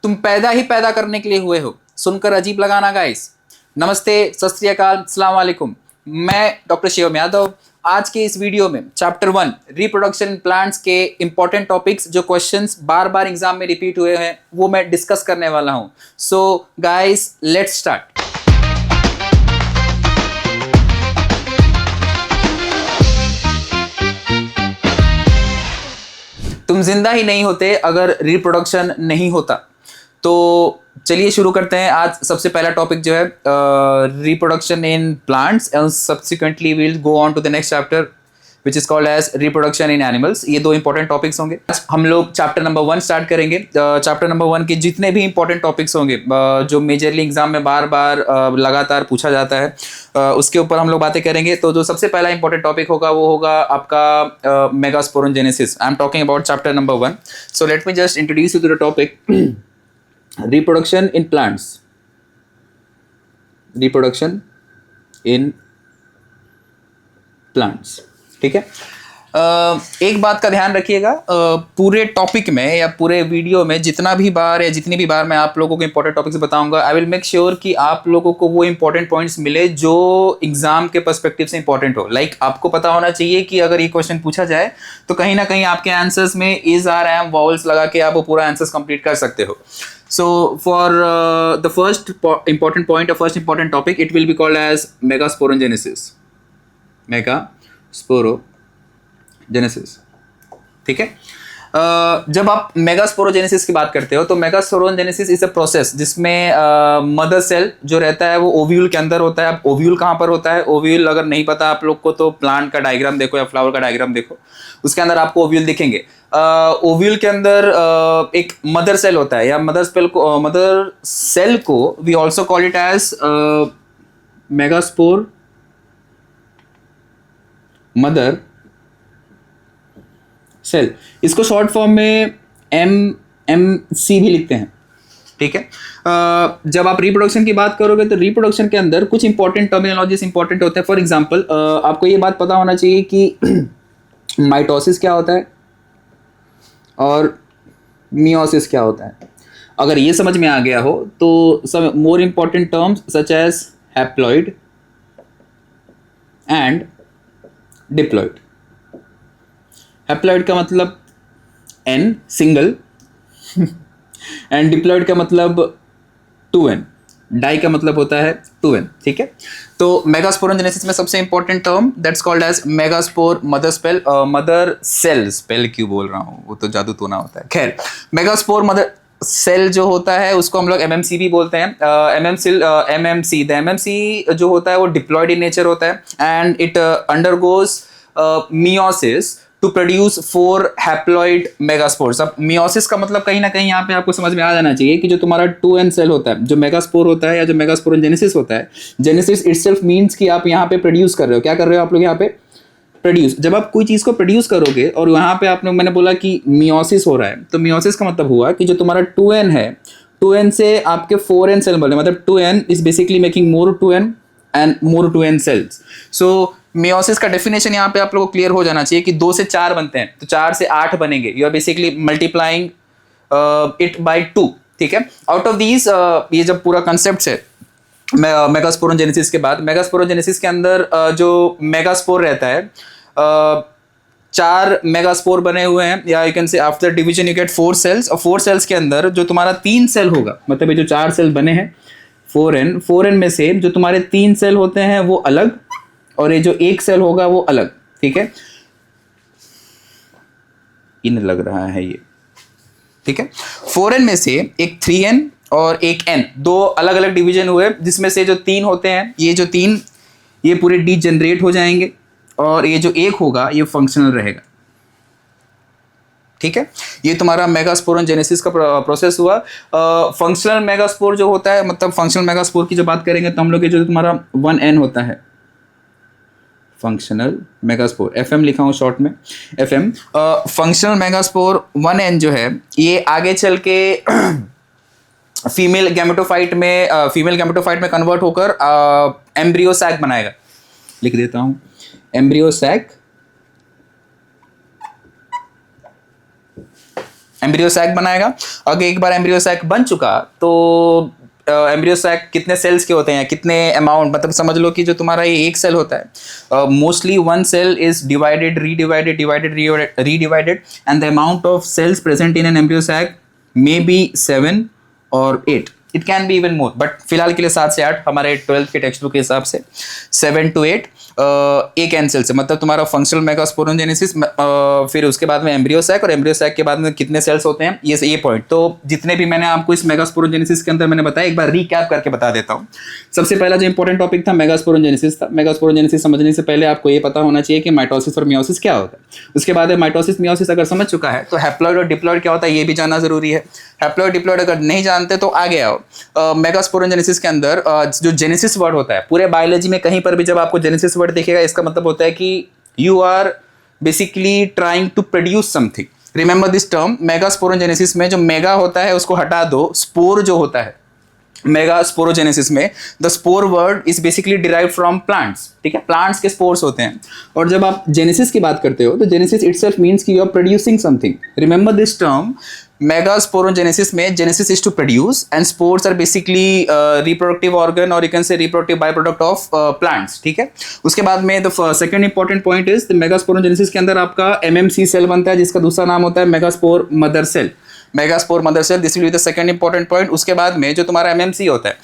तुम पैदा ही पैदा करने के लिए हुए हो। सुनकर अजीब लगाना गाइस। नमस्ते, सत श्री अकाल, अस्सलाम वालेकुम। मैं डॉक्टर शिवम यादव। आज के इस वीडियो में चैप्टर 1 रिप्रोडक्शन इन प्लांट्स के इंपॉर्टेंट टॉपिक्स जो क्वेश्चंस बार बार एग्जाम में रिपीट हुए हैं वो मैं डिस्कस करने वाला हूं। So guys, let's start. तुम जिंदा ही नहीं होते अगर रिप्रोडक्शन नहीं होता। तो चलिए शुरू करते हैं। आज सबसे पहला टॉपिक जो है reproduction in plants and subsequently we will go on to the next chapter which is called as reproduction in animals. ये दो इंपॉर्टेंट टॉपिक्स होंगे। आज हम लोग चैप्टर नंबर 1 स्टार्ट करेंगे। चैप्टर नंबर 1 के जितने भी इंपॉर्टेंट टॉपिक्स होंगे जो मेजरली एग्जाम में बार बार लगातार पूछा जाता है उसके ऊपर हम लोग बातें करेंगे। तो जो सबसे पहला इंपॉर्टेंट टॉपिक होगा वो होगा आपका megasporogenesis. I am talking about chapter number 1। So let me just introduce you to the topic reproduction in plants. Reproduction in plants, ठीक है। एक बात का ध्यान रखिएगा, पूरे टॉपिक में या पूरे वीडियो में जितना भी बार या जितनी भी बार मैं आप लोगों को इंपॉर्टेंट टॉपिक्स बताऊंगा, आई विल मेक श्योर कि आप लोगों को वो इंपॉर्टेंट पॉइंट्स मिले जो एग्जाम के पर्सपेक्टिव से इंपॉर्टेंट हो। लाइक आपको पता होना चाहिए कि अगर ये क्वेश्चन पूछा जाए तो कहीं ना कहीं आपके आंसर्स में इज आर एम वॉवल्स लगा के आप वो पूरा आंसर्स कंप्लीट कर सकते हो। So for the first important point or first important topic, it will be called as megasporogenesis. Megasporogenesis, ठीक है। जब आप मेगास्पोरोजेनेसिस की बात करते हो तो मेगास्पोरोजेनेसिस इज अ प्रोसेस जिसमें मदर सेल जो रहता है वो ओव्यूल के अंदर होता है। अब ओव्यूल कहाँ पर होता है, ओव्यूल अगर नहीं पता आप लोग को तो प्लांट का डायग्राम देखो या फ्लावर का डायग्राम देखो, उसके अंदर आपको ओव्यूल दिखेंगे। ओव्यूल के अंदर एक मदर सेल होता है या मदर सेल को we also call it as megaspore mother cell. इसको शॉर्ट फॉर्म में MMC भी लिखते हैं, ठीक है। जब आप रिप्रोडक्शन की बात करोगे तो रिप्रोडक्शन के अंदर कुछ इंपॉर्टेंट टर्मिनोलॉजीज इंपॉर्टेंट होते हैं। फॉर एग्जांपल आपको ये बात पता होना चाहिए कि माइटोसिस क्या होता है और मियोसिस क्या होता है। अगर ये समझ में आ गया हो तो some more important terms such as haploid and diploid. Haploid का मतलब N सिंगल एंड डिप्लॉइड का मतलब 2N, डाई का मतलब होता है 2N, ठीक है। तो मेगास्पोरोजेनेसिस में सबसे important term that's called as megaspore mother cell. Spell क्यों बोल रहा हूँ, वो तो जादू टोना होता है। खैर, मेगास्पोर मदर सेल जो होता है उसको हम लोग MMC भी बोलते हैं। MMC जो होता है वो डिप्लॉयड इन नेचर होता है and it undergoes meiosis to produce 4 haploid megaspores. अब मियोसिस का मतलब कहीं ना कहीं यहाँ पे आपको समझ में आ जाना चाहिए कि जो तुम्हारा 2N सेल होता है, जो मेगास्पोर होता है या जो मेगास्पोरोजेनेसिस होता है, जेनेसिस इटसेल्फ मीन्स कि आप यहाँ पे प्रोड्यूस कर रहे हो। क्या कर रहे हो आप लोग यहाँ पे? प्रोड्यूस। जब आप कोई चीज़ को प्रोड्यूस करोगे और यहाँ पे आप लोग, मैंने बोला कि मियोसिस हो रहा है, तो मियोसिस का मतलब हुआ कि जो तुम्हारा 2N है, 2N से आपके 4N सेल बने, मतलब 2N is basically making more 2N and more 2N cells. So meiosis का डेफिनेशन यहाँ पे आप लोगों को क्लियर हो जाना चाहिए कि 2 से 4 बनते हैं तो 4 से 8 बनेंगे। You are basically multiplying it by 2, ठीक है। आउट ऑफ दीज ये जब पूरा कंसेप्ट है मेगास्पोरोजेनेसिस के बाद, मेगास्पोरोजेनेसिस के अंदर जो मेगास्पोर रहता है 4 मेगास्पोर बने हुए हैं, या you can say after division you get 4 cells. और 4 सेल्स के अंदर जो तुम्हारा 3 सेल होगा, मतलब ये जो 4 सेल बने हैं 4N में से जो तुम्हारे 3 सेल होते हैं वो अलग और ये जो 1 सेल होगा वो अलग, ठीक है। इन लग रहा है ये, ठीक है। 4N में से एक 3N और एक N, 2 अलग अलग डिवीजन हुए जिसमें से जो 3 होते हैं, ये जो 3 ये पूरे डीजेनरेट हो जाएंगे और ये जो 1 होगा ये फंक्शनल रहेगा, ठीक है। ये तुम्हारा मेगास्पोरोजेनेसिस का प्रोसेस हुआ। फंक्शनल मेगास्पोर जो होता है, मतलब फंक्शनल मेगास्पोर की जब बात करेंगे तो हम लोग ये जो तुम्हारा 1N होता है फंक्शनल मेगास्पोर, FM लिखा हूँ शॉर्ट में, FM। फंक्शनल मेगास्पोर 1N जो है ये आगे चल के फीमेल गैमेटोफाइट में कन्वर्ट होकर एम्ब्रियो सैक बनाएगा। लिख देता हूँ, एम्ब्रियो सैक एम्ब्रियो सैक बनाएगा। अगर एक बार एम्ब्रियो सैक बन चुका तो एम्ब्रियो सैक कितने सेल्स के होते हैं, कितने अमाउंट, मतलब समझ लो कि जो तुम्हारा ये एक सेल होता है, mostly one cell is divided redivided and the amount of cells present in an embryo sac may be 7 और 8, it can be even more, but फिलहाल के लिए 7 से 8 हमारे 12th के टेक्स्ट बुक के हिसाब से 7 to 8 एक एन सेल से, मतलब तुम्हारा फंक्शनल मेगास्पोरोजेनेसिस, फिर उसके बाद में एम्ब्रियो सैक, और एम्ब्रियो सैक के बाद में कितने सेल्स होते हैं, ये पॉइंट। तो जितने भी मैंने आपको इस मेगास्पोरोजेनेसिस के अंदर मैंने बताया, एक बार रीकैप करके बता देता हूँ। सबसे पहला जो इंपॉर्टेंट टॉपिक था मेगास्पोरोजेनेसिस था। मेगास्पोरोजेनेसिस समझने से पहले आपको ये पता होना चाहिए कि माइटोसिस और मियोसिस क्या होता है। उसके बाद माइटोसिस मियोसिस अगर समझ चुका है तो हैप्लॉइड और डिप्लॉइड क्या होता है ये भी जानना जरूरी है। हैप्लॉइड डिप्लॉइड अगर नहीं जानते तो आगे आओ। मेगास्पोरोजेनेसिस के अंदर जो जेनेसिस वर्ड होता है, पूरे बायोलॉजी में कहीं पर भी जब आपको जेनेसिस वर्ड दिखेगा, इसका मतलब होता है कि you are basically trying to produce something. Remember this term. Megasporogenesis में जो मेगा होता है उसको हटा दो, स्पोर जो होता है मेगास्पोरोजेनेसिस में, the spore word is basically derived from plants, ठीक है, प्लांट्स के स्पोर्स होते हैं। और जब आप जेनेसिस की बात करते हो तो जेनेसिस इटसेल्फ मींस कि you are producing something. Remember this term. Megasporogenesis में genesis is to produce and spores are basically reproductive organ और you can say reproductive byproduct of plants, ठीक है। उसके बाद में the second important point is megasporogenesis के अंदर आपका एमएमसी सेल बनता है, जिसका दूसरा नाम होता है megaspore mother cell. Megaspore mother cell, this will be the second important point. उसके बाद में जो तुम्हारा एमएमसी होता है,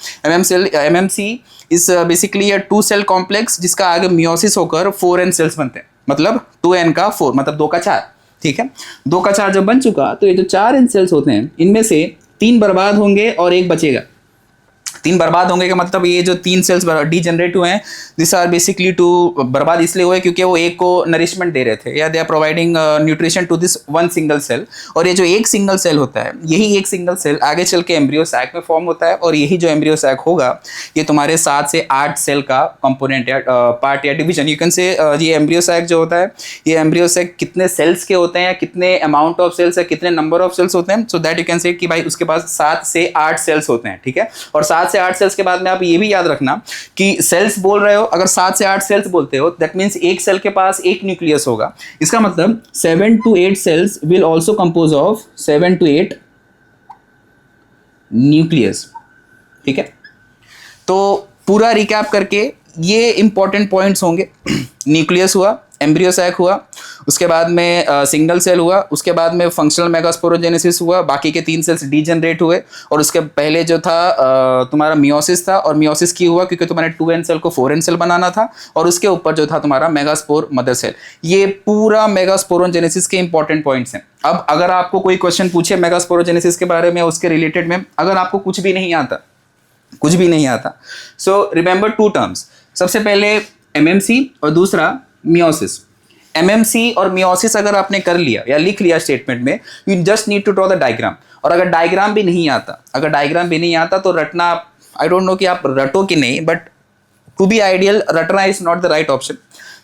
MMC is basically a 2 cell complex जिसका आगे मियोसिस होकर 4n सेल्स बनते हैं, मतलब 2n का 4 मतलब 2 का 4, ठीक है। 2 का 4 जब बन चुका तो ये जो 4n सेल्स होते हैं इनमें से 3 बर्बाद होंगे और 1 बचेगा। 3 बर्बाद होंगे का मतलब ये जो 3 सेल्स डीजनरेट हुए हैं, दिस आर बेसिकली टू बर्बाद इसलिए हुए क्योंकि वो एक को नरिशमेंट दे रहे थे, या they are providing nutrition to this one single cell. और ये जो एक सिंगल सेल होता है, यही एक सिंगल सेल आगे चल के एम्ब्रियो सैक में फॉर्म होता है, और यही जो एम्ब्रियो सैक होगा ये तुम्हारे 7 से 8 सेल का कंपोनेंट या पार्ट या डिवीजन, यू कैन से। ये एम्ब्रियो सैक जो होता है, ये एम्ब्रियो सैक कितने सेल्स के होते हैं या कितने अमाउंट ऑफ सेल्स है, कितने नंबर ऑफ सेल्स होते हैं, सो दैट यू कैन से कि भाई उसके पास 7 से 8 सेल्स होते हैं, ठीक है। और 7 से 8 सेल्स के बाद में आप ये भी याद रखना कि सेल्स बोल रहे हो, अगर 7 से 8 सेल्स बोलते हो दैट मींस एक सेल के पास एक न्यूक्लियस होगा। इसका मतलब 7 to 8 cells will also compose of 7 to 8 nucleus, ठीक है। तो पूरा रिकैप करके ये इंपॉर्टेंट पॉइंट्स होंगे। न्यूक्लियस हुआ, एम्ब्रियो सैक हुआ, उसके बाद में सिंगल सेल हुआ, उसके बाद में फंक्शनल मेगास्पोरोजेनेसिस हुआ, बाकी के 3 सेल्स डीजनरेट हुए, और उसके पहले जो था तुम्हारा मियोसिस था, और मियोसिस क्यों हुआ क्योंकि तुम्हारे 2n सेल को 4n सेल बनाना था, और उसके ऊपर जो था तुम्हारा मेगास्पोर मदर सेल। ये पूरा मेगास्पोरोजेनेसिस के इंपॉर्टेंट पॉइंट्स हैं। अब अगर आपको कोई क्वेश्चन पूछे मेगास्पोरोजेनेसिस के बारे में, उसके रिलेटेड में, अगर आपको कुछ भी नहीं आता, सो रिमेंबर 2 टर्म्स। सबसे पहले एमएमसी और दूसरा मियोसिस। एमएमसी और मियोसिस अगर आपने कर लिया या लिख लिया स्टेटमेंट में, you just need to draw the diagram. और अगर डायग्राम भी नहीं आता, तो रटना, आई डोंट नो कि आप रटो कि नहीं, बट टू बी आइडियल रटना is not the right option.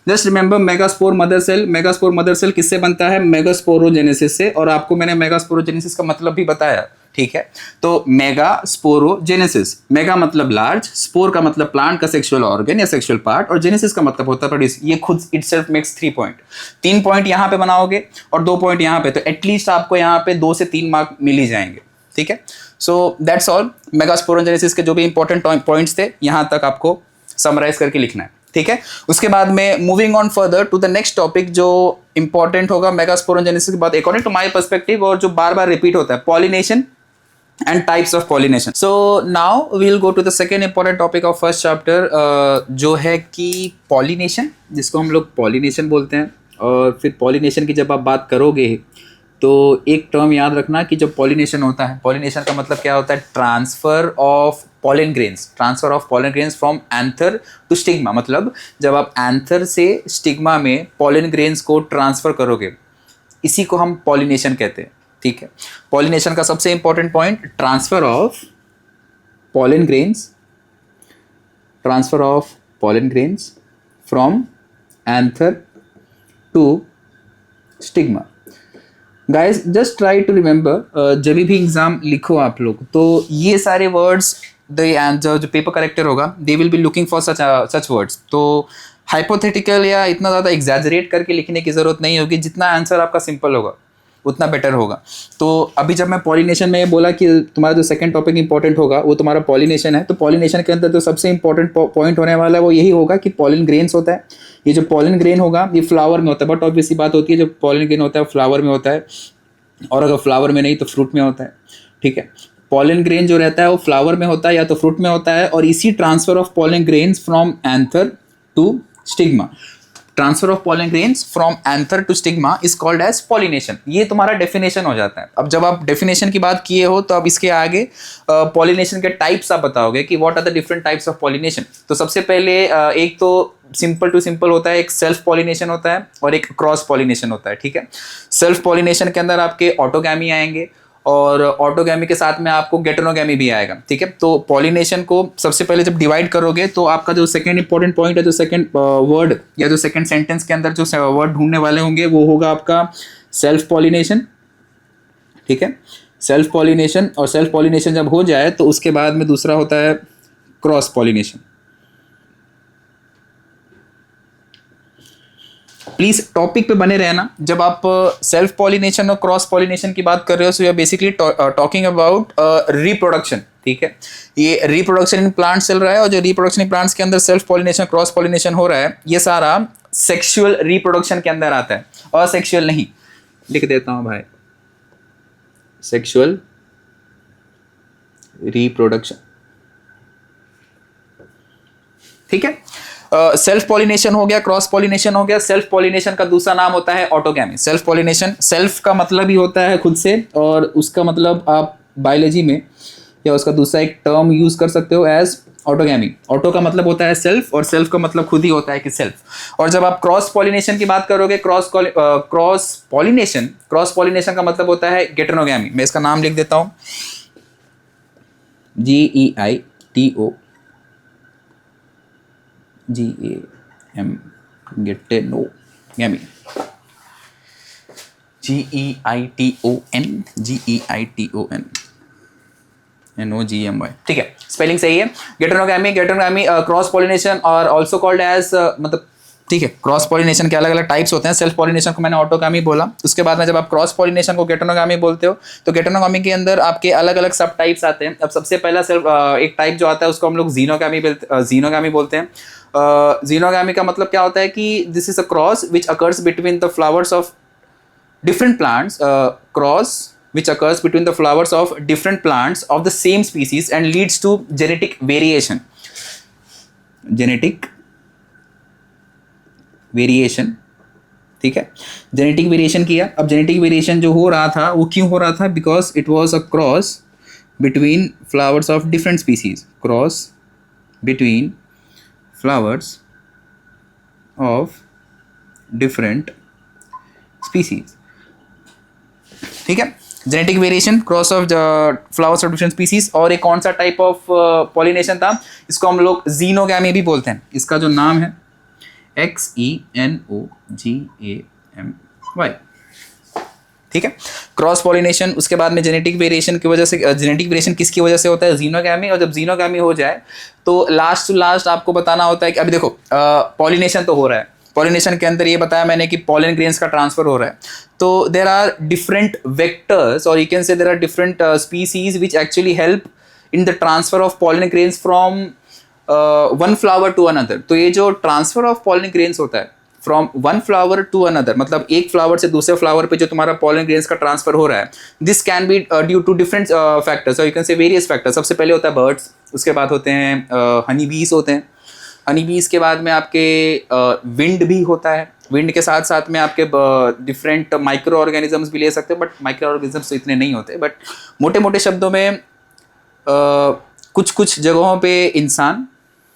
Just remember megaspore mother cell किससे बनता है? मेगास्पोरोजेनेसिस से। और आपको मैंने मेगास्पोरोजेनेसिस का मतलब भी बताया, ठीक है। तो मेगास्पोरोजेनेसिस, मेगा मतलब लार्ज, स्पोर का मतलब प्लांट का सेक्सुअल ऑर्गन या सेक्सुअल पार्ट, और जेनेसिस का मतलब होता है प्रोड्यूस। ये खुद इटसेल्फ मेक्स 3 पॉइंट। 3 पॉइंट यहाँ पे बनाओगे और 2 पॉइंट यहाँ पे, तो एटलीस्ट आपको यहाँ पे 2 से 3 मार्क मिल ही जाएंगे, ठीक है। So that's all. मेगास्पोरोजेनेसिस के जो भी इंपॉर्टेंट पॉइंट्स थे यहाँ तक आपको समराइज करके लिखना है, ठीक है। उसके बाद में moving on further to the next topic जो इंपॉर्टेंट होगा मेगास्पोरोजेनेसिस के बाद, अकॉर्डिंग टू माय पर्सपेक्टिव, और जो बार बार रिपीट होता है, pollination and types of pollination. So now we'll go to the second important topic of first chapter, जो है कि pollination, जिसको हम लोग pollination बोलते हैं। और फिर pollination की जब आप बात करोगे तो एक टर्म याद रखना कि जब pollination होता है, pollination का मतलब क्या होता है? Transfer of pollen grains from anther to stigma। मतलब जब आप एंथर से स्टिग्मा में pollen grains को ट्रांसफर करोगे, इसी को हम pollination कहते हैं, ठीक है। पॉलिनेशन का सबसे important point, transfer of pollen grains from anther to stigma. Guys just try to remember, जब भी एग्जाम लिखो आप लोग, तो ये सारे वर्ड्स जो पेपर करेक्टर होगा, they will be looking for such words. तो हाइपोथेटिकल या इतना ज़्यादा एग्जैजरेट करके लिखने की ज़रूरत नहीं होगी, जितना आंसर आपका सिंपल होगा उतना बेटर होगा। तो अभी जब मैं पॉलिनेशन में ये बोला कि तुम्हारा जो सेकंड टॉपिक इंपॉर्टेंट होगा वो तुम्हारा पॉलिनेशन है, तो पॉलिनेशन के अंदर जो सबसे इंपॉर्टेंट पॉइंट होने वाला है वो यही होगा कि पॉलिन ग्रेन्स होता है। ये जो पॉलिन ग्रेन होगा ये फ्लावर में होता है, बट ऑब्वियसली बात होती है जो पॉलिन ग्रेन होता है फ्लावर में होता है, और अगर फ्लावर में नहीं तो फ्रूट में होता है। ठीक है, पॉलिन ग्रेन जो रहता है वो फ्लावर में होता है या तो फ्रूट में होता है, और इसी transfer of pollen grains from anther to stigma, transfer of pollen grains from anther to stigma is called as pollination. ये तुम्हारा डेफिनेशन हो जाता है। अब जब आप डेफिनेशन की बात किए हो तो अब इसके आगे पॉलिनेशन के टाइप्स आप बताओगे कि what are the different types of pollination. तो सबसे पहले एक तो सिंपल टू सिंपल होता है, एक सेल्फ पॉलिनेशन होता है और एक क्रॉस पॉलिनेशन होता है। ठीक है, सेल्फ पॉलिनेशन के अंदर आपके ऑटोगैमी आएंगे और ऑटोगैमी के साथ में आपको गेटोनोगैमी भी आएगा। ठीक है, तो पॉलिनेशन को सबसे पहले जब डिवाइड करोगे तो आपका जो सेकंड इंपॉर्टेंट पॉइंट है, जो सेकंड वर्ड या जो सेकंड सेंटेंस के अंदर जो वर्ड ढूंढने वाले होंगे वो होगा आपका सेल्फ पॉलिनेशन। ठीक है, सेल्फ पॉलिनेशन, और सेल्फ पॉलिनेशन जब हो जाए तो उसके बाद में दूसरा होता है क्रॉस पॉलिनेशन। प्लीज टॉपिक पे बने रहना। जब आप सेल्फ पॉलिनेशन और क्रॉस पॉलिनेशन की बात कर रहे हो so you are basically talking about reproduction. ठीक है, ये रिप्रोडक्शन इन प्लांट्स चल रहा है, और जो रिप्रोडक्शन इन प्लांट्स के अंदर सेल्फ पॉलिनेशन क्रॉस पॉलिनेशन हो रहा है ये सारा सेक्सुअल रिप्रोडक्शन के अंदर आता है, और सेक्सुअल नहीं। लिख देता हूं भाई, सेक्सुअल रिप्रोडक्शन। ठीक है, सेल्फ पॉलिनेशन हो गया, क्रॉस पॉलिनेशन हो गया। सेल्फ पॉलिनेशन का दूसरा नाम होता है ऑटोगैमी। सेल्फ पॉलिनेशन, सेल्फ का मतलब ही होता है खुद से, और उसका मतलब आप बायोलॉजी में या उसका दूसरा एक टर्म यूज कर सकते हो एज ऑटोगैमी। ऑटो का मतलब होता है सेल्फ, और सेल्फ का मतलब खुद ही होता है कि सेल्फ। और जब आप क्रॉस पॉलिनेशन की बात करोगे, क्रॉस पॉलिनेशन का मतलब होता है गेटोनोगैमी। मैं इसका नाम लिख देता हूं, GEITO GAM, गेटोनोगैमी, GEITON NOGMY। ठीक है, स्पेलिंग सही है। गेटोनोगैमी, गेटोनोगैमी क्रॉस पॉलिनेशन और ऑल्सो कॉल्ड एज मतलब ठीक है, क्रॉस पॉलिनेशन के अलग अलग टाइप्स होते हैं। सेल्फ पॉलिनेशन को मैंने ऑटोगैमी बोला, उसके बाद में जब आप क्रॉस पॉलिनेशन को गेटोनोगैमी बोलते हो तो गेटोनोगैमी के अंदर आपके अलग अलग सब टाइप्स आते हैं। अब सबसे पहला एक टाइप जो आता है उसको हम लोग जीनोगैमी बोलते हैं। जीनोगैमी का मतलब क्या होता है कि this is a cross which occurs between the flowers of different plants, cross which occurs between the flowers of different plants of the same species and leads to genetic variation। ठीक है, genetic variation किया। अब genetic variation जो हो रहा था वो क्यों हो रहा था? Because it was a cross between flowers of different species, cross between flowers of different species. ठीक है, genetic variation, cross of flowers of different species. और एक कौन सा टाइप ऑफ पॉलिनेशन था? इसको हम लोग जीनोगैमी भी बोलते हैं। इसका जो नाम है XENOGAMY। ठीक है, क्रॉस पॉलिनेशन। उसके बाद में जेनेटिक वेरिएशन की वजह से, जेनेटिक वेरिएशन किसकी वजह से होता है? जीनोगैमी। और जब जीनोगैमी हो जाए तो लास्ट टू लास्ट आपको बताना होता है कि अभी देखो पॉलिनेशन तो हो रहा है, पॉलिनेशन के अंदर ये बताया मैंने कि पॉलन ग्रेन्स का ट्रांसफर हो रहा है। तो देर आर डिफरेंट वेक्टर्स, और you can say there are different species which actually help in the transfer of pollen grains from one flower to another. तो ये जो ट्रांसफर ऑफ पॉलन ग्रेन्स होता है from one flower to another, मतलब एक flower से दूसरे flower पे जो तुम्हारा पॉलन ग्रेन्स का ट्रांसफर हो रहा है, this can be due to different factors, और you can say various factors. सबसे पहले होता है बर्ड्स, उसके बाद होते हैं हनी बीज होते हैं, हनी बीज के बाद में आपके विंड भी होता है, विंड के साथ साथ में आपके डिफरेंट माइक्रो ऑर्गेनिजम्स भी ले सकते हो, बट माइक्रो ऑर्गेनिजम्स तो इतने नहीं होते। बट मोटे मोटे शब्दों में कुछ कुछ जगहों पे इंसान,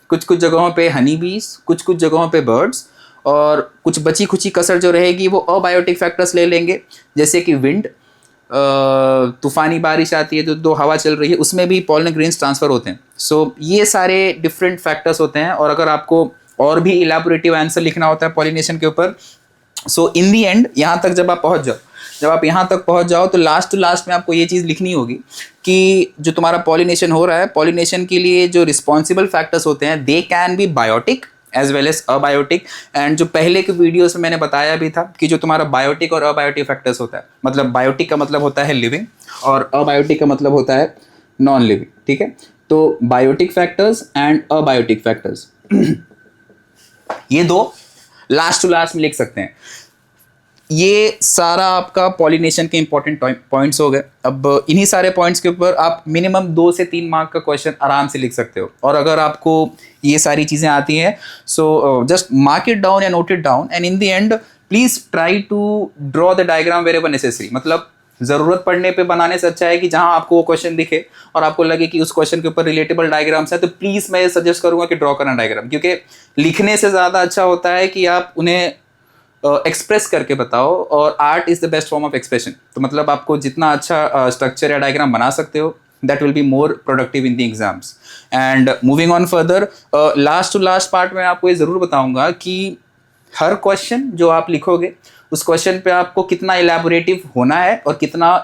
कुछ कुछ जगहों पे हनी बीज, कुछ कुछ जगहों पे बर्ड्स, और कुछ बची खुची कसर जो रहेगी वो अबायोटिक फैक्टर्स ले लेंगे, जैसे कि विंड, तूफानी बारिश आती है तो दो हवा चल रही है, उसमें भी पॉलन ग्रेन्स ट्रांसफर होते हैं। सो ये सारे डिफरेंट फैक्टर्स होते हैं। और अगर आपको और भी इलैबोरेटिव आंसर लिखना होता है पॉलिनेशन के ऊपर, सो इन दी एंड यहाँ तक जब आप पहुँच जाओ, जब आप यहाँ तक पहुँच जाओ तो लास्ट टू लास्ट में आपको ये चीज़ लिखनी होगी कि जो तुम्हारा पॉलिनेशन हो रहा है, पॉलिनेशन के लिए जो रिस्पॉन्सिबल फैक्टर्स होते हैं, they can be biotic as well as abiotic. And जो पहले के वीडियोस में मैंने बताया भी था कि जो तुम्हारा बायोटिक और अबायोटिक फैक्टर्स होता है, मतलब बायोटिक का मतलब होता है लिविंग और अबायोटिक का मतलब होता है नॉन लिविंग, ठीक है। तो biotic factors and abiotic factors ये दो लास्ट टू लास्ट में लिख सकते हैं। ये सारा आपका पॉलिनेशन के इंपॉर्टेंट पॉइंट्स हो गए। अब इन्हीं सारे पॉइंट्स के ऊपर आप मिनिमम 2 से 3 मार्क का क्वेश्चन आराम से लिख सकते हो। और अगर आपको ये सारी चीज़ें आती हैं so just mark it down या note it down and in the end please try to draw the diagram wherever necessary. मतलब ज़रूरत पड़ने पे बनाने से अच्छा है कि जहाँ आपको वो क्वेश्चन दिखे और आपको लगे कि उस क्वेश्चन के ऊपर रिलेटेबल डायग्राम्स है तो प्लीज़ मैं सजेस्ट करूँगा कि ड्रॉ करना डायग्राम, क्योंकि लिखने से ज़्यादा अच्छा होता है कि आप उन्हें एक्सप्रेस करके बताओ। और art is the best form of expression. तो मतलब आपको जितना अच्छा स्ट्रक्चर या डायग्राम बना सकते हो that will be more productive in the exams. And moving on further, last to last part में आपको ये ज़रूर बताऊंगा कि हर क्वेश्चन जो आप लिखोगे उस क्वेश्चन पे आपको कितना इलैबोरेटिव होना है और कितना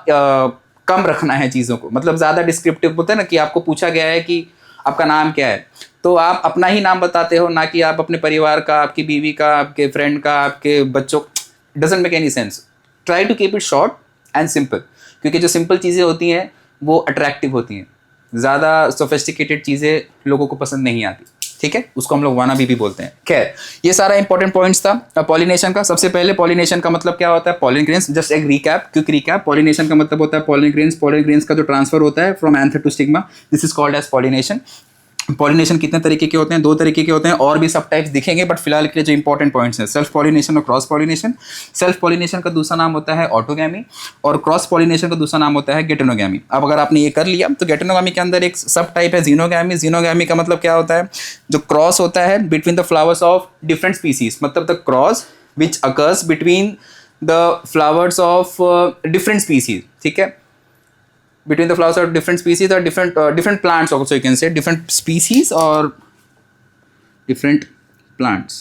कम रखना है चीज़ों को। मतलब ज़्यादा डिस्क्रिप्टिव होता है ना कि आपको पूछा गया है कि आपका नाम क्या है, तो आप अपना ही नाम बताते हो, ना कि आप अपने परिवार का, आपकी बीवी का, आपके फ्रेंड का, आपके बच्चों। Doesn't make any sense. Try to keep it short and simple, क्योंकि जो सिंपल चीज़ें होती हैं वो अट्रैक्टिव होती हैं। ज़्यादा सोफिस्टिकेटेड चीज़ें लोगों को पसंद नहीं आती, ठीक है। उसको हम लोग वाना भी बोलते हैं। खैर, ये सारा इंपॉर्टेंट पॉइंट्स था पॉलिनेशन का। सबसे पहले पॉलिनेशन का मतलब क्या होता है, पॉलन ग्रेन्स। जस्ट एक रिकैप, क्विक रिकैप। पॉलिनेशन का मतलब होता है पॉलन ग्रेन्स। पॉलन ग्रेन्स का जो ट्रांसफर होता है from anther to stigma, this is called as pollination. Pollination कितने तरीके के होते हैं, 2 तरीके के होते हैं। और भी सब टाइप्स दिखेंगे, बट फिलहाल के लिए जो इंपॉर्टेंट पॉइंट्स हैं, सेल्फ पॉलिनेशन और क्रॉस पॉलिनेशन। सेल्फ पॉलिनेशन का दूसरा नाम होता है ऑटोगैमी और क्रॉस पॉलिनेशन का दूसरा नाम होता है गेटेनोगैमी। अब अगर आपने ये कर लिया तो गेटेनोगैमी के अंदर एक सब टाइप है जीनोगैमी। जीनोगैमी का मतलब क्या होता है, जो क्रॉस होता है between the flowers of different species, मतलब the cross which occurs between the flowers of different species, ठीक है। Between the flowers of different species or different plants also, you can say different species or different plants,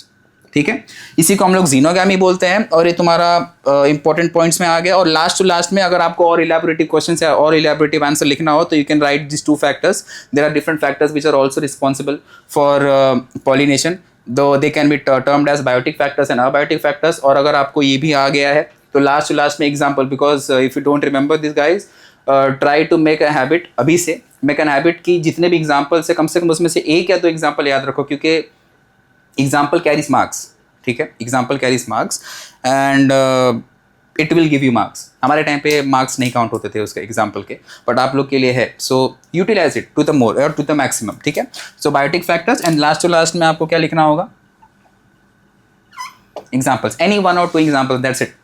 ठीक है। इसी को हम लोग xenogamy बोलते हैं। और ये तुम्हारा इंपॉर्टेंट पॉइंट्स में आ गया। और लास्ट टू लास्ट में अगर आपको और इलैबोरेटिव क्वेश्चन या और इलैबोरेटिव आंसर लिखना हो तो you can write this 2 factors. There are different factors which are also responsible for pollination, though they can be termed as biotic factors and abiotic factors. और अगर आपको ये भी आ गया है तो लास्ट टू लास्ट में example, because if you don't remember this guys, try to make a habit, अभी से मेक एन हैबिट कि जितने भी एग्जाम्पल से कम उसमें से 1 या 2 एग्जाम्पल याद रखो, क्योंकि एग्जाम्पल कैरीज मार्क्स, ठीक है। Example carries marks and it will give you marks. हमारे टाइम पे मार्क्स नहीं काउंट होते थे उसके एग्जाम्पल के, बट आप लोग के लिए है। So utilise it to the more और टू द मैक्सिमम, ठीक है। So biotic factors and last to last में आपको क्या लिखना होगा, examples, any 1 or 2 example, that's it.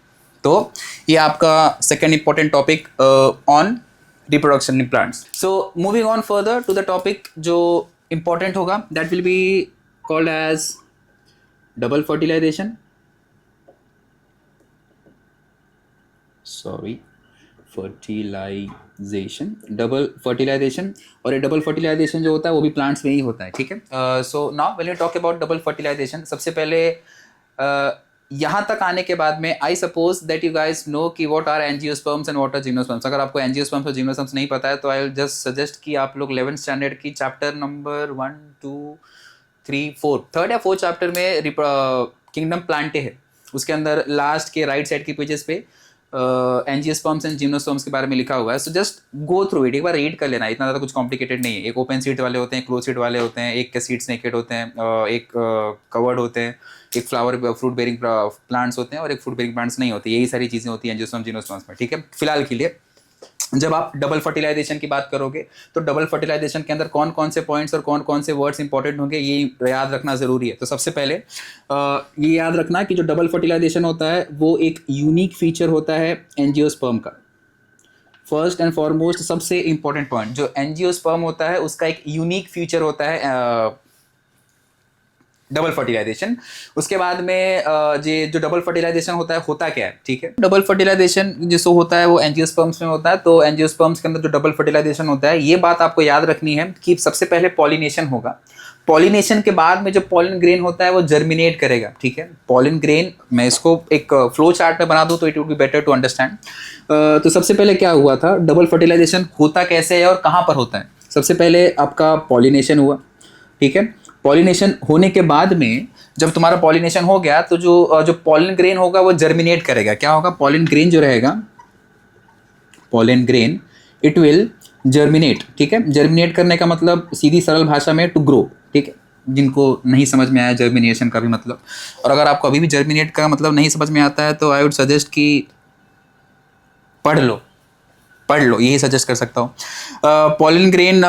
तो ये आपका second important topic on reproduction in plants. So moving on further to the topic जो इंपॉर्टेंट होगा, that will be called as double fertilisation. Double fertilisation. और ये डबल फर्टिलाइजेशन जो होता है वो भी प्लांट्स में ही होता है, ठीक है। So now when you talk about double fertilisation, सबसे पहले यहाँ तक आने के बाद में I suppose that you guys know कि what are angiosperms and what are gymnosperms. अगर आपको एंजियोस्पर्म्स और जिम्नोस्पर्म्स नहीं पता है तो आई विल जस्ट सजेस्ट कि आप लोग 11th स्टैंडर्ड की चैप्टर नंबर 1, 2, 3, 4, 3rd या 4th चैप्टर में किंगडम प्लांटे है, उसके अंदर लास्ट के राइट साइड के पेजेस पे एंजियोस्पर्म्स एंड जिम्नोस्पर्म्स के बारे में लिखा हुआ है। So just go through it, एक बार रीड कर लेना, इतना ज़्यादा कुछ कॉम्प्लिकेटेड नहीं है। एक ओपन सीड वाले होते हैं, क्लोज सीड वाले होते हैं, एक के सीड्स नेकेड होते हैं, एक कवर्ड होते हैं, एक फ्लावर फ्रूट बेरिंग प्लांट्स होते हैं और एक फ्रूट बेरिंग प्लांट्स नहीं होते। यही सारी चीज़ें होती हैं एंजियोस्पर्म जिम्नोस्पर्म्स में, ठीक है। फिलहाल के लिए जब आप डबल फर्टिलाइजेशन की बात करोगे तो डबल फर्टिलाइजेशन के अंदर कौन कौन से पॉइंट्स और कौन कौन से वर्ड्स इंपॉर्टेंट होंगे ये याद रखना ज़रूरी है। तो सबसे पहले ये याद रखना कि जो डबल फर्टिलाइजेशन होता है वो एक यूनिक फीचर होता है एंजियोस्पर्म का। फर्स्ट एंड फॉरमोस्ट सबसे इंपॉर्टेंट पॉइंट, जो एंजियोस्पर्म होता है उसका एक यूनिक फीचर होता है डबल फर्टिलाइजेशन। उसके बाद में ये जो डबल फर्टिलाइजेशन होता क्या है, ठीक है। डबल फर्टिलाइजेशन जिसको होता है वो एंजियोस्पर्म्स में होता है। तो एंजियोस्पर्म्स के अंदर जो डबल फर्टिलाइजेशन होता है, ये बात आपको याद रखनी है कि सबसे पहले पॉलिनेशन होगा। पॉलिनेशन के बाद में जो पॉलन ग्रेन होता है वो जर्मिनेट करेगा, ठीक है। पॉलन ग्रेन, मैं इसको एक फ्लो चार्ट में बना दूं तो it would be better to understand. तो सबसे पहले क्या हुआ था, डबल फर्टिलाइजेशन होता कैसे है और कहाँ पर होता है। सबसे पहले आपका पॉलिनेशन हुआ, ठीक है। पॉलिनेशन होने के बाद में जब तुम्हारा पॉलिनेशन हो गया तो जो पॉलन ग्रेन होगा वो जर्मिनेट करेगा। क्या होगा? पॉलन ग्रेन जो रहेगा, pollen grain, it will germinate. ठीक है, जर्मिनेट करने का मतलब सीधी सरल भाषा में टू ग्रो। ठीक है, जिनको नहीं समझ में आया जर्मिनेशन का भी मतलब, और अगर आपको अभी भी जर्मिनेट का मतलब नहीं समझ में आता है तो आई वुड सजेस्ट कि पढ़ लो, यही सजेस्ट कर सकता हूँ। पॉलन ग्रेन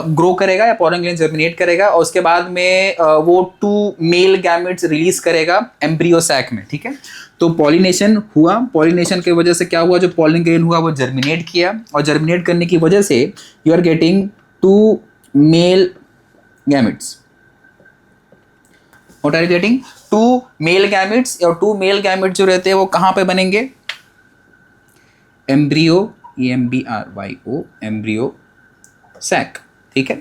ग्रो करेगा या पॉलन ग्रेन जर्मिनेट करेगा, और उसके बाद में वो 2 मेल गैमेट्स रिलीज करेगा एम्ब्रियो सैक में। ठीक है, तो पॉलिनेशन हुआ, पॉलिनेशन की वजह से क्या हुआ, जो पॉलन ग्रेन हुआ वो जर्मिनेट किया, और जर्मिनेट करने की वजह से you are getting 2 male gametes. What are you getting? 2 male gametes, और 2 मेल गैमेट्स जो रहते हैं वो कहाँ पे बनेंगे? Embryo, EMBRYO, embryo sac. ठीक है,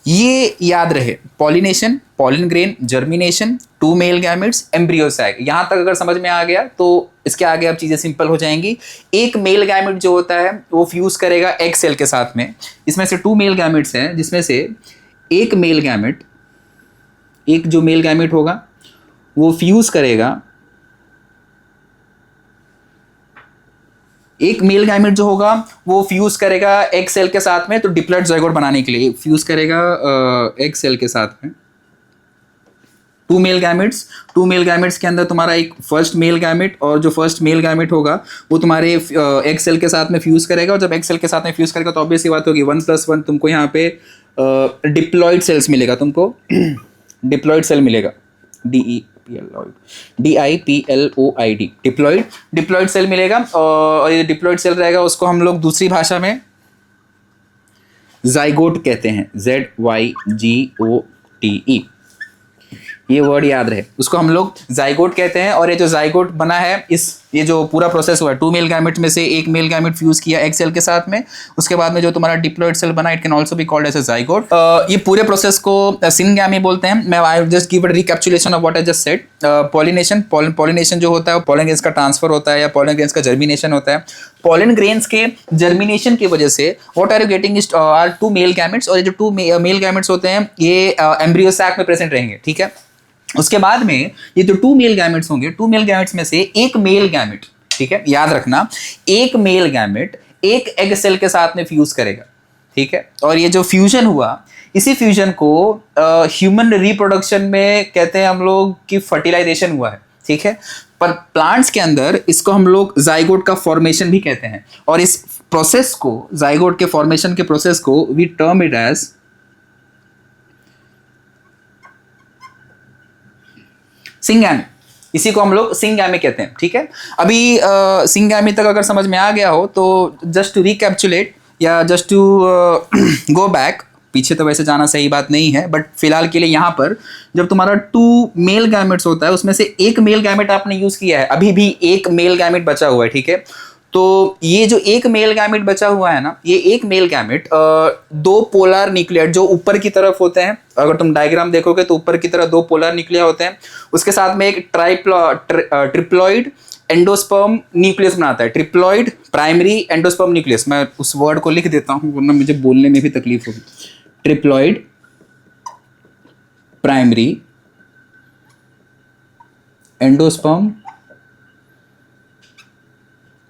ये याद रहे, pollination, pollen grain, germination, 2 male gametes, embryo sac. यहां तक अगर समझ में आ गया तो इसके आगे अब चीजें सिंपल हो जाएंगी। एक मेल गैमेट जो होता है वो फ्यूज करेगा एग सेल के साथ में। इसमें से 2 मेल गैमेट्स हैं, जिसमें से एक मेल गैमेट, एक जो मेल गैमेट होगा वो फ्यूज करेगा, एक मेल गैमेट जो होगा वो फ्यूज करेगा एग सेल के साथ में, तो डिप्लॉइड ज़ायगोट बनाने के लिए फ्यूज करेगा एग सेल के साथ में। 2 मेल गैमेट्स के अंदर तुम्हारा एक फर्स्ट मेल गैमेट, और जो फर्स्ट मेल गैमेट होगा वो तुम्हारे एग सेल के साथ में फ्यूज करेगा, और जब एग सेल के साथ में फ्यूज करेगा तो ऑब्वियस सी बात होगी 1+1 तुमको यहाँ पे डिप्लॉइड सेल्स मिलेगा, तुमको डिप्लॉइड सेल मिलेगा, DIPLOID, डिप्लॉइड सेल मिलेगा। और ये डिप्लॉइड सेल रहेगा, उसको हम लोग दूसरी भाषा में जाइगोट कहते हैं, ZYGOTE। ये वर्ड याद रहे, उसको हम लोग जाइगोट कहते हैं। और ये जो जाइगोट बना है, ये जो पूरा प्रोसेस हुआ है, 2 मेल गैमेट में से एक मेल गैमेट फ्यूज किया एग सेल के साथ में, उसके बाद में जो तुम्हारा डिप्लॉइड सेल बना, it can also be called as a zygote. ये पूरे प्रोसेस को सिनगैमी बोलते हैं। मैं I just give a recapitulation of what I just said. Pollination जो होता है, पॉलन ग्रेन्स का ट्रांसफर होता है या पॉलन ग्रेन्स का जर्मिनेशन होता है। पॉलन ग्रेन्स के जर्मिनेशन की वजह से what are you getting is are 2 male gametes, और ये जो 2 मेल गैमेट्स होते हैं ये एम्ब्रियो सैक में प्रेजेंट रहेंगे। ठीक है, उसके बाद में ये जो 2 मेल गैमेट्स होंगे, 2 मेल गैमेट्स में से एक मेल गैमेट, ठीक है याद रखना, एक मेल गैमेट एक एग सेल के साथ में फ्यूज करेगा। ठीक है, और ये जो फ्यूजन हुआ, इसी फ्यूजन को ह्यूमन रिप्रोडक्शन में कहते हैं हम लोग कि फर्टिलाइजेशन हुआ है। ठीक है, पर प्लांट्स के अंदर इसको हम लोग जाइगोट का फॉर्मेशन भी कहते हैं, और इस प्रोसेस को, जाइगोट के फॉर्मेशन के प्रोसेस को we term it as syngamy. इसी को हम लोग सिंगैमी कहते हैं। ठीक है, अभी सिंगैमी तक अगर समझ में आ गया हो तो जस्ट टू रिकैप्चुलेट या जस्ट टू गो बैक, पीछे तो वैसे जाना सही बात नहीं है, बट फिलहाल के लिए यहाँ पर जब तुम्हारा 2 मेल गैमेट्स होता है, उसमें से एक मेल गैमेट आपने यूज किया है, अभी भी एक मेल गैमेट बचा हुआ है। ठीक है, तो ये जो एक मेल गैमेट बचा हुआ है ना, ये एक मेल गैमेट 2 पोलर न्यूक्लियड जो ऊपर की तरफ होते हैं, अगर तुम डायग्राम देखोगे तो ऊपर की तरफ 2 पोलर न्यूक्लिया होते हैं, उसके साथ में एक ट्रिप्लॉइड एंडोस्पर्म न्यूक्लियस बनाता है। ट्रिप्लॉइड प्राइमरी एंडोस्पर्म न्यूक्लियस, मैं उस वर्ड को लिख देता हूं वरना मुझे बोलने में भी तकलीफ होगी। Triploid primary endosperm